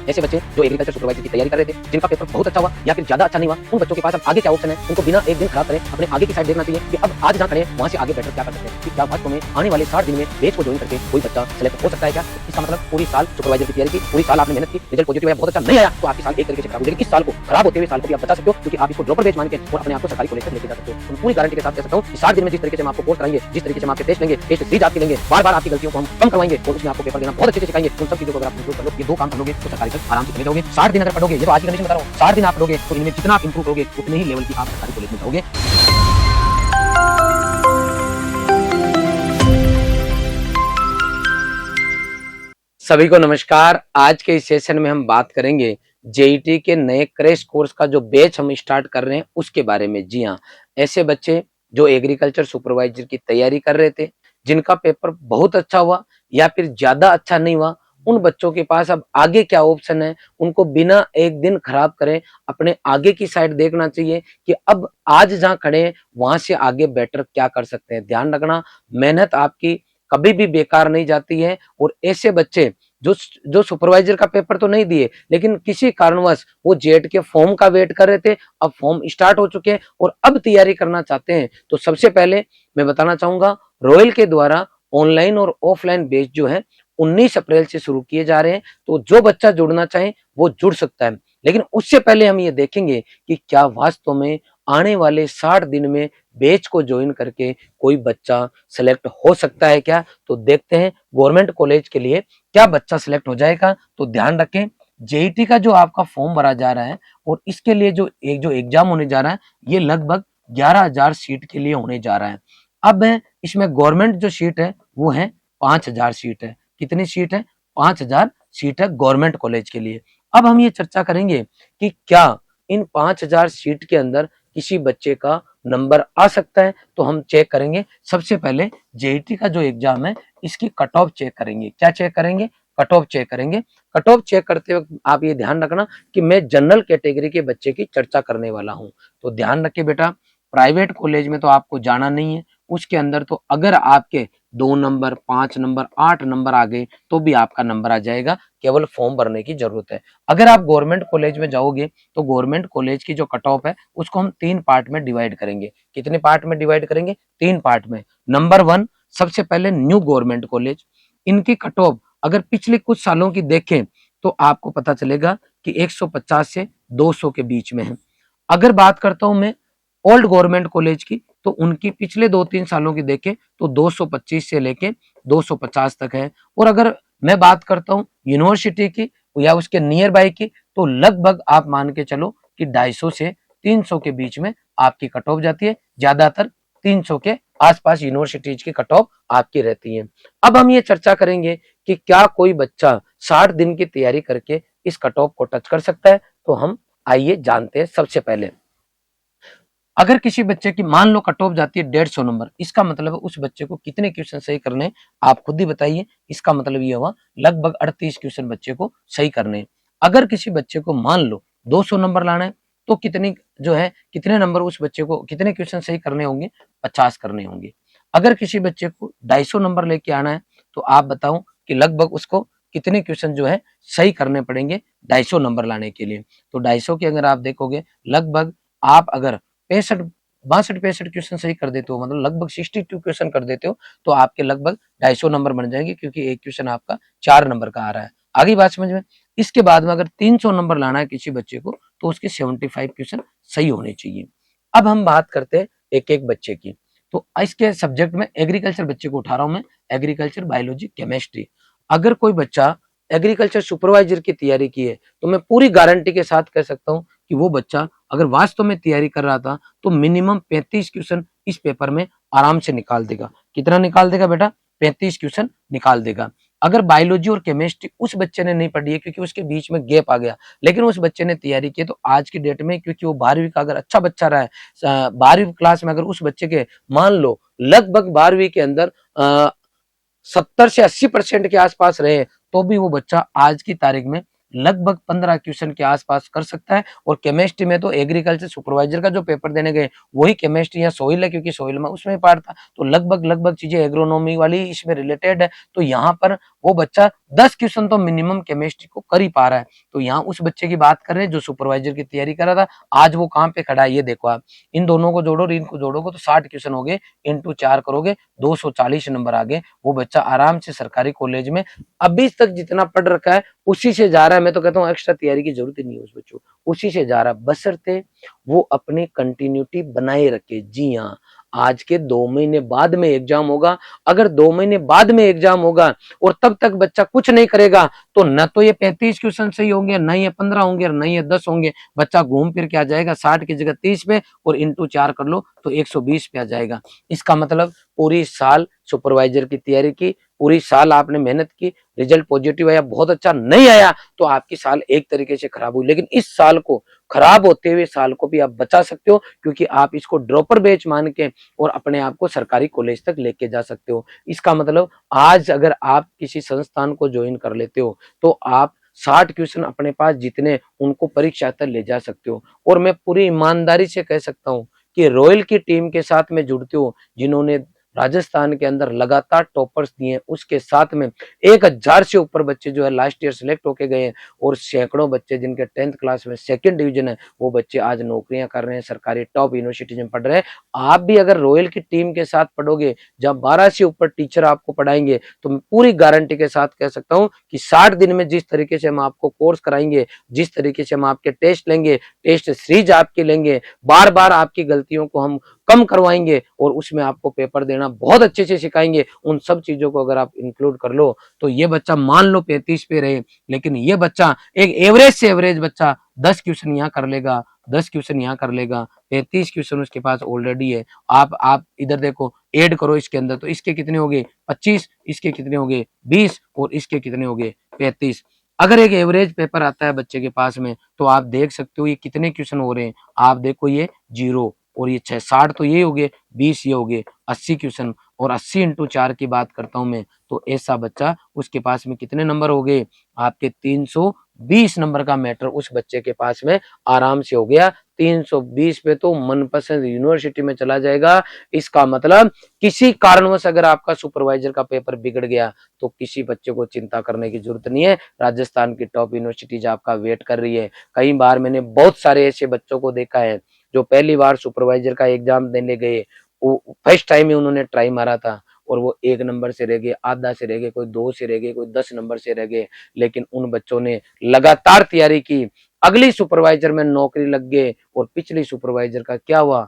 ऐसे बच्चे जो एग्रीकल्चर सुपरवाइजर की तैयारी कर रहे थे, जिनका पेपर बहुत अच्छा हुआ या फिर ज्यादा अच्छा नहीं हुआ, उन बच्चों के पास अब आगे क्या ऑप्शन है, उनको बिना एक दिन खराब करे अपने आगे की साइड देखना चाहिए कि अब आज जहाँ खड़े हैं वहाँ से आगे बेटर क्या कर सकते हैं, कि क्या वास्तव में आने वाले 60 दिन में बैच को ज्वाइन करके कोई बच्चा सेलेक्ट हो सकता है क्या। इसका मतलब पूरी साल सुपरवाइजर की तैयारी की, पूरी साल आपने मेहनत की, रिजल्ट पॉजिटिव आया, बहुत अच्छा नहीं आया तो आपकी साल एक तरीके से खराब हो जाएगी। इस साल को खराब होते हुए साल को भी आप बचा सकते हो, क्योंकि आप इसको ड्रॉपर बैच मान के और अपने आप को सरकारी कॉलेज तक लेके जा सकते हो। तो पूरी गारंटी के साथ कह सकता हूँ कि 60 दिन में जिस तरीके से हम आपको कोर्स कराएंगे, जिस तरीके से हम आपके टेस्ट लेंगे, टेस्ट सीरीज आपकी लेंगे, बार-बार आपकी गलतियों को हम कम करवाएंगे और उसमें आपको पेपर देना बहुत अच्छे से सिखाएंगे। उन सब चीजों को अगर आप इंप्रूव कर लो, ये दो काम कर लोगे तो सरकारी तक आराम से चले जाओगे। 60 दिन अगर पढ़ोगे, ये तो आज की कंडीशन बता रहा हूँ, 60 दिन आप पढ़ोगे तो इनमें जितना आप इंप्रूव करोगे उतने ही लेवल की आप सरकारी कॉलेज में जाओगे। सभी को नमस्कार। आज के इस सेशन में हम बात करेंगे जेईटी के नए क्रैश कोर्स का जो बैच हम स्टार्ट कर रहे हैं उसके बारे में। जी हाँ, ऐसे बच्चे जो एग्रीकल्चर सुपरवाइजर की तैयारी कर रहे थे, जिनका पेपर बहुत अच्छा हुआ या फिर ज्यादा अच्छा नहीं हुआ, उन बच्चों के पास अब आगे क्या ऑप्शन है, उनको बिना एक दिन खराब करे अपने आगे की साइड देखना चाहिए कि अब आज जहाँ खड़े हैं वहां से आगे बेटर क्या कर सकते हैं। ध्यान रखना, मेहनत आपकी कभी भी बेकार नहीं जाती है। और ऐसे बच्चे जो सुपरवाइजर का पेपर तो नहीं दिए, लेकिन किसी कारणवश वो जेट के फॉर्म का वेट कर रहे थे, अब फॉर्म स्टार्ट हो चुके हैं और अब तैयारी करना चाहते हैं, तो सबसे पहले मैं बताना चाहूंगा रॉयल के द्वारा ऑनलाइन और ऑफलाइन बैच जो है 19 अप्रैल से शुरू किए जा रहे हैं। तो जो बच्चा जुड़ना चाहे वो जुड़ सकता है, लेकिन उससे पहले हम ये देखेंगे कि क्या वास्तव में आने वाले 60 दिन में बैच को ज्वाइन करके कोई बच्चा सेलेक्ट हो सकता है क्या। तो देखते हैं गवर्नमेंट कॉलेज के लिए क्या बच्चा सिलेक्ट हो जाएगा। तो ध्यान रखें, जेईटी का जो आपका फॉर्म भरा जा रहा है और इसके लिए जो एग्जाम होने जा रहा है, ये लगभग 11,000 सीट के लिए होने जा रहा है। अब इसमें गवर्नमेंट जो सीट है वो है 5,000 सीट है। कितनी सीट है? 5,000 सीट है गवर्नमेंट कॉलेज के लिए। अब हम ये चर्चा करेंगे कि क्या इन 5,000 सीट के अंदर किसी बच्चे का नंबर आ सकता है। तो हम चेक करेंगे, सबसे पहले जेईटी का जो एग्जाम है इसकी कट ऑफ चेक करेंगे। क्या चेक करेंगे? कट ऑफ चेक करेंगे। कट ऑफ चेक करते वक्त आप ये ध्यान रखना कि मैं जनरल कैटेगरी के बच्चे की चर्चा करने वाला हूं। तो ध्यान रखिए बेटा, प्राइवेट कॉलेज में तो आपको जाना नहीं है, उसके अंदर तो अगर आपके 2 नंबर, 5 नंबर, 8 नंबर आ गए तो भी आपका नंबर आ जाएगा, केवल फॉर्म भरने की जरूरत है। अगर आप गवर्नमेंट कॉलेज में जाओगे तो गवर्नमेंट कॉलेज की जो कट ऑफ है उसको हम 3 पार्ट में डिवाइड करेंगे। कितने पार्ट में डिवाइड करेंगे? 3 पार्ट में। नंबर 1, सबसे पहले न्यू गवर्नमेंट कॉलेज, इनकी कट ऑफ अगर पिछले कुछ सालों की देखें तो आपको पता चलेगा कि 150 से 200 के बीच में है। अगर बात करता हूं मैं ओल्ड गवर्नमेंट कॉलेज की, तो उनकी पिछले 2-3 सालों की देखें तो 225 से लेके 250 तक है। और अगर मैं बात करता हूँ यूनिवर्सिटी की या उसके नियर बाय की, तो लगभग आप मान के चलो कि 250 से 300 के बीच में आपकी कट ऑफ जाती है। ज्यादातर 300 के आसपास यूनिवर्सिटीज की कट ऑफ आपकी रहती है। अब हम ये चर्चा करेंगे कि क्या कोई बच्चा 60 दिन की तैयारी करके इस कट ऑफ को टच कर सकता है। तो हम आइए जानते हैं। सबसे पहले अगर किसी बच्चे की मान लो कट ऑफ जाती है 150 नंबर, इसका मतलब है उस बच्चे को कितने क्वेश्चन सही करने, आप खुद ही बताइए। इसका मतलब ये हुआ लगभग 38 क्वेश्चन बच्चे को सही करने। अगर किसी बच्चे को मान लो 200 नंबर लाना है तो कितने नंबर उस बच्चे को, कितने क्वेश्चन सही करने होंगे? 50 करने होंगे। अगर किसी बच्चे को 250 नंबर लेके आना है तो आप बताओ कि लगभग उसको कितने क्वेश्चन सही करने पड़ेंगे 250 नंबर लाने के लिए। तो 250 के अगर आप देखोगे, लगभग आप अगर 62 क्वेश्चन सही कर देते हो, मतलब लगभग 62 क्वेश्चन कर देते हो, तो आपके लगभग 250 नंबर बन जाएंगे, क्योंकि एक क्वेश्चन आपका 4 नंबर का आ रहा है। आगे बात समझ में। इसके बाद में अगर 300 नंबर लाना है किसी बच्चे को तो उसके 75 क्वेश्चन सही होने चाहिए। अब हम बात करते हैं एक एक बच्चे की। तो इसके सब्जेक्ट में एग्रीकल्चर बच्चे को उठा रहा हूं मैं, एग्रीकल्चर, बायोलॉजी, केमिस्ट्री। अगर कोई बच्चा एग्रीकल्चर सुपरवाइजर की तैयारी की है तो मैं पूरी गारंटी के साथ कह सकता हूं कि वो बच्चा अगर वास्तव में तैयारी कर रहा था तो मिनिमम 35 क्वेश्चन इस पेपर में आराम से निकाल देगा। कितना निकाल देगा बेटा? 35 क्वेश्चन निकाल देगा। अगर बायोलॉजी और केमिस्ट्री उस बच्चे ने नहीं पढ़ी है क्योंकि उसके बीच में गैप आ गया, लेकिन उस बच्चे ने तैयारी की, तो आज की डेट में क्योंकि वो 12वीं का अगर अच्छा बच्चा रहा है, 12वीं क्लास में अगर उस बच्चे के मान लो लगभग 12वीं के अंदर 70 से 80% के आसपास रहे, तो भी वो बच्चा आज की तारीख में लगभग 15 क्वेश्चन के आसपास कर सकता है। और केमिस्ट्री में तो एग्रीकल्चर सुपरवाइजर का जो पेपर देने गए वही केमिस्ट्री या सॉइल है, क्योंकि सॉइल में उसमें पार्ट था, तो लगभग चीजें एग्रोनॉमी वाली इसमें रिलेटेड है। तो यहाँ पर वो बच्चा 10 क्वेश्चन तो मिनिमम केमिस्ट्री को कर ही पा रहा है। तो यहाँ उस बच्चे की बात कर रहे हैं जो सुपरवाइजर की तैयारी कर रहा था, आज वो कहाँ पे खड़ा है ये देखो आप। इन दोनों को जोड़ो, इनको जोड़ोगे तो 60 क्वेश्चन हो गए, इंटू 4 करोगे 240 नंबर आ गए। वो बच्चा आराम से सरकारी कॉलेज में अभी तक जितना पढ़ रखा है उसी से जा रहा है। मैं तो कहता हूँ एक्स्ट्रा तैयारी की जरूरत ही नहीं है उस बच्चों, उसी से जा रहा है, बशर्ते वो अपनी कंटिन्यूटी बनाए रखे। जी हाँ, आज के 2 महीने बाद में एग्जाम होगा। अगर 2 महीने बाद में एग्जाम होगा और तब तक बच्चा कुछ नहीं करेगा तो न तो ये 35 क्वेश्चन सही होंगे, न ये 15 होंगे, और न ये 10 होंगे। बच्चा घूम फिर के आ जाएगा 60 की जगह 30 पे, और इंटू 4 कर लो तो 120 पे आ जाएगा। इसका मतलब पूरी साल सुपरवाइजर की तैयारी की, पूरी साल आपने मेहनत की, रिजल्ट पॉजिटिव आया, बहुत अच्छा नहीं आया तो आपकी साल एक तरीके से खराब हुई। लेकिन इस साल को, खराब होते हुए साल को भी आप बचा सकते हो, क्योंकि आप इसको ड्रॉपर बैच मान के और अपने आप को सरकारी कॉलेज तक लेके जा सकते हो। इसका मतलब आज अगर आप किसी संस्थान को ज्वाइन कर लेते हो तो आप 60 क्वेश्चन अपने पास जितने उनको परीक्षा तक ले जा सकते हो। और मैं पूरी ईमानदारी से कह सकता हूँ कि रॉयल की टीम के साथ में जुड़ते हो, जिन्होंने राजस्थान के अंदर लगातार टॉपर्स दिए, उसके साथ में 1000 से ऊपर बच्चे जो है लास्ट ईयर सिलेक्ट होके गए हैं, और सैकड़ों बच्चे जिनके 10th क्लास में 2nd डिवीजन है, वो बच्चे आज नौकरियां कर रहे हैं, सरकारी टॉप यूनिवर्सिटी में पढ़ रहे हैं। आप भी अगर रॉयल की टीम के साथ पढ़ोगे, जब 12 से ऊपर टीचर आपको पढ़ाएंगे, तो मैं पूरी गारंटी के साथ कह सकता हूँ कि 60 दिन में जिस तरीके से हम आपको कोर्स कराएंगे, जिस तरीके से हम आपके टेस्ट लेंगे, टेस्ट सीरीज आपकी लेंगे, बार बार आपकी गलतियों को हम कम करवाएंगे और उसमें आपको पेपर देना बहुत अच्छे से सिखाएंगे। उन सब चीजों को अगर आप इंक्लूड कर लो तो ये बच्चा मान लो 35 पे रहे, लेकिन ये बच्चा एक एवरेज से एवरेज बच्चा 10 क्वेश्चन यहाँ कर लेगा, 10 क्वेश्चन यहाँ कर लेगा, 35 क्वेश्चन उसके पास ऑलरेडी है। आप इधर देखो, ऐड करो इसके अंदर, तो इसके कितने हो गए 25, इसके कितने हो गए 20, और इसके कितने हो गए 35। अगर एक एवरेज पेपर आता है बच्चे के पास में तो आप देख सकते हो ये कितने क्वेश्चन हो रहे हैं। आप देखो ये 0 और ये 60 तो ये हो गए, 20 ये हो गए, 80 क्वेश्चन, और 80 इंटू 4 की बात करता हूं मैं, तो ऐसा बच्चा उसके पास में कितने नंबर हो गए आपके 320 नंबर का मैटर उस बच्चे के पास में आराम से हो गया। 320 पे तो मनपसंद यूनिवर्सिटी में चला जाएगा। इसका मतलब किसी कारणवश अगर आपका सुपरवाइजर का पेपर बिगड़ गया तो किसी बच्चे को चिंता करने की जरूरत नहीं है। राजस्थान की टॉप यूनिवर्सिटीज आपका वेट कर रही है। कई बार मैंने बहुत सारे ऐसे बच्चों को देखा है जो पहली बार सुपरवाइजर का एग्जाम देने गए, वो फर्स्ट टाइम ही उन्होंने ट्राई मारा था और वो 1 नंबर से रह गए, आधा से रह गए, कोई 2 से रह गए, कोई 10 नंबर से रह गए। लेकिन उन बच्चों ने लगातार तैयारी की, अगली सुपरवाइजर में नौकरी लग गए, और पिछली सुपरवाइजर का क्या हुआ,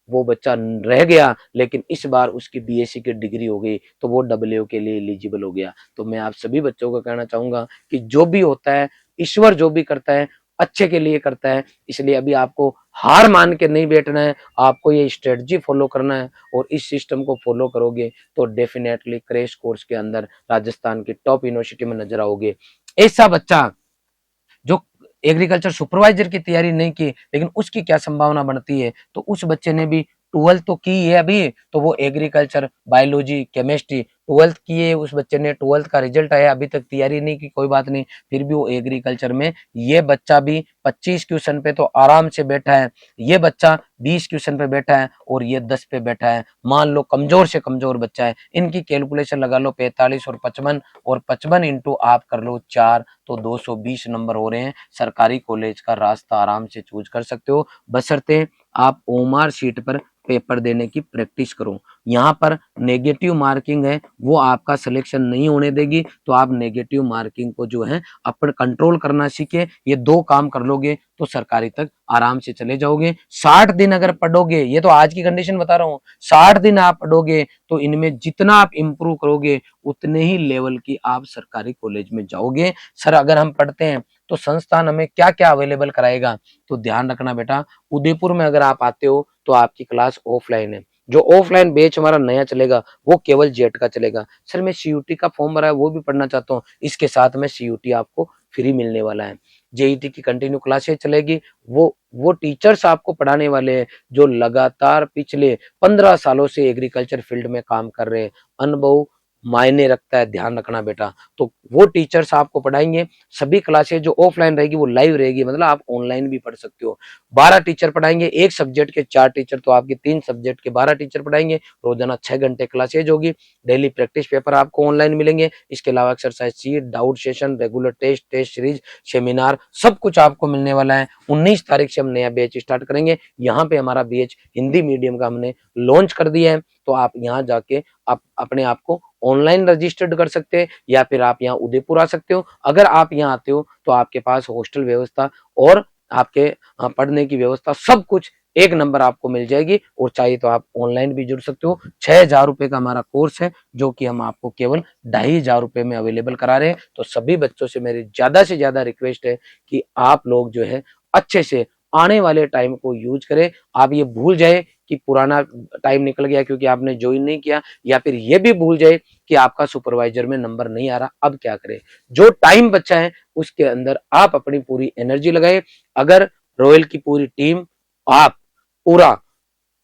वो बच्चा रह गया, लेकिन इस बार उसकी बीएससी की डिग्री हो गई तो वो डब्ल्यू के लिए एलिजिबल हो गया। तो मैं आप सभी बच्चों को कहना चाहूंगा कि जो भी होता है, ईश्वर जो भी करता है अच्छे के लिए करता है। इसलिए अभी आपको हार मान के नहीं बैठना है, आपको ये स्ट्रेटजी फॉलो करना है, और इस सिस्टम को फॉलो करोगे तो डेफिनेटली क्रैश कोर्स के अंदर राजस्थान की टॉप यूनिवर्सिटी में नजर आओगे। ऐसा बच्चा जो एग्रीकल्चर सुपरवाइजर की तैयारी नहीं की, लेकिन उसकी क्या संभावना बनती है, तो उस बच्चे ने भी 12th तो की है अभी, तो वो एग्रीकल्चर, बायोलॉजी, केमिस्ट्री 12th की है उस बच्चे ने, 12th का रिजल्ट आया, अभी तक तैयारी नहीं की, कोई बात नहीं, फिर भी वो एग्रीकल्चर में, ये बच्चा भी 25 क्वेश्चन पे तो आराम से बैठा है, ये बच्चा 20 क्वेश्चन पे बैठा है, और ये 10 पे बैठा है। मान लो कमजोर से कमजोर बच्चा है, इनकी कैलकुलेशन लगा लो 45 और 55, और 55 इंटू आप कर लो 4, तो 220 नंबर हो रहे हैं। सरकारी कॉलेज का रास्ता आराम से चूज कर सकते हो, बशर्ते आप ओमार शीट पर पेपर देने की प्रैक्टिस करो। यहाँ पर नेगेटिव मार्किंग है, वो आपका सिलेक्शन नहीं होने देगी, तो आप नेगेटिव मार्किंग को जो है अपन कंट्रोल करना सीखे। ये 2 काम कर लोगे तो सरकारी तक आराम से चले जाओगे। 60 दिन अगर पढ़ोगे, ये तो आज की कंडीशन बता रहा हूँ, 60 दिन आप पढ़ोगे तो इनमें जितना आप इंप्रूव करोगे उतने ही लेवल की आप सरकारी कॉलेज में जाओगे। सर अगर हम पढ़ते हैं तो संस्थान हमें क्या क्या अवेलेबल कराएगा, तो ध्यान रखना बेटा, उदयपुर में अगर आप आते हो तो आपकी क्लास ऑफलाइन है। जो ऑफलाइन बैच हमारा नया चलेगा वो केवल जेट का चलेगा। सर मैं सीयूटी का फॉर्म भरा है वो भी पढ़ना चाहता हूँ, इसके साथ में सीयूटी आपको फ्री मिलने वाला है। जेईटी की कंटिन्यू क्लासेस चलेगी, वो टीचर्स आपको पढ़ाने वाले हैं जो लगातार पिछले 15 सालों से एग्रीकल्चर फील्ड में काम कर रहे हैं, अनुभव मायने रखता है, ध्यान रखना बेटा। तो वो टीचर्स आपको पढ़ाएंगे। सभी क्लासेज जो ऑफलाइन रहेगी वो लाइव रहेगी, मतलब आप ऑनलाइन भी पढ़ सकते हो। 12 टीचर पढ़ाएंगे, एक सब्जेक्ट के 4 टीचर, तो आपके 3 सब्जेक्ट के 12 टीचर पढ़ाएंगे। रोजाना 6 घंटे क्लासेज होगी। डेली प्रैक्टिस पेपर आपको ऑनलाइन मिलेंगे। इसके अलावा exercise sheet, doubt session, regular test, test series, seminar, सब कुछ आपको मिलने वाला है। 19 तारीख से हम नया बैच स्टार्ट करेंगे। यहाँ पे हमारा बैच हिंदी मीडियम का हमने लॉन्च कर दिया है। तो आप यहाँ जाके आप अपने आप को ऑनलाइन रजिस्टर्ड कर सकते हैं, या फिर आप यहाँ उदयपुर आ सकते हो। अगर आप यहाँ आते हो तो आपके पास हॉस्टल व्यवस्था और आपके पढ़ने की व्यवस्था सब कुछ एक नंबर आपको मिल जाएगी। और चाहिए तो आप ऑनलाइन भी जुड़ सकते हो। 6,000 रुपए का हमारा कोर्स है, जो कि हम आपको केवल 2,500 रुपए में अवेलेबल करा रहे हैं। तो सभी बच्चों से मेरी ज्यादा से ज्यादा रिक्वेस्ट है कि आप लोग जो है अच्छे से आने वाले टाइम को यूज करें। आप ये भूल जाए कि पुराना टाइम निकल गया क्योंकि आपने ज्वाइन नहीं किया, या फिर ये भी भूल जाए कि आपका सुपरवाइजर में नंबर नहीं आ रहा, अब क्या करें। जो टाइम बचा है उसके अंदर आप अपनी पूरी एनर्जी लगाए। अगर रॉयल की पूरी टीम, आप पूरा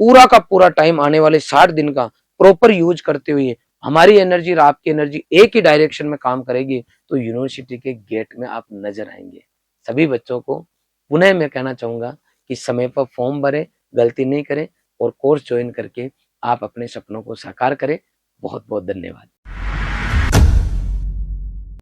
पूरा का पूरा टाइम आने वाले 60 दिन का प्रॉपर यूज करते हुए हमारी एनर्जी और आपकी एनर्जी एक ही डायरेक्शन में काम करेगी, तो यूनिवर्सिटी के गेट में आप नजर आएंगे। सभी बच्चों को पुनः मैं कहना चाहूंगा कि समय पर फॉर्म भरें, गलती नहीं करें, और कोर्स ज्वाइन करके आप अपने सपनों को साकार करें। बहुत बहुत धन्यवाद।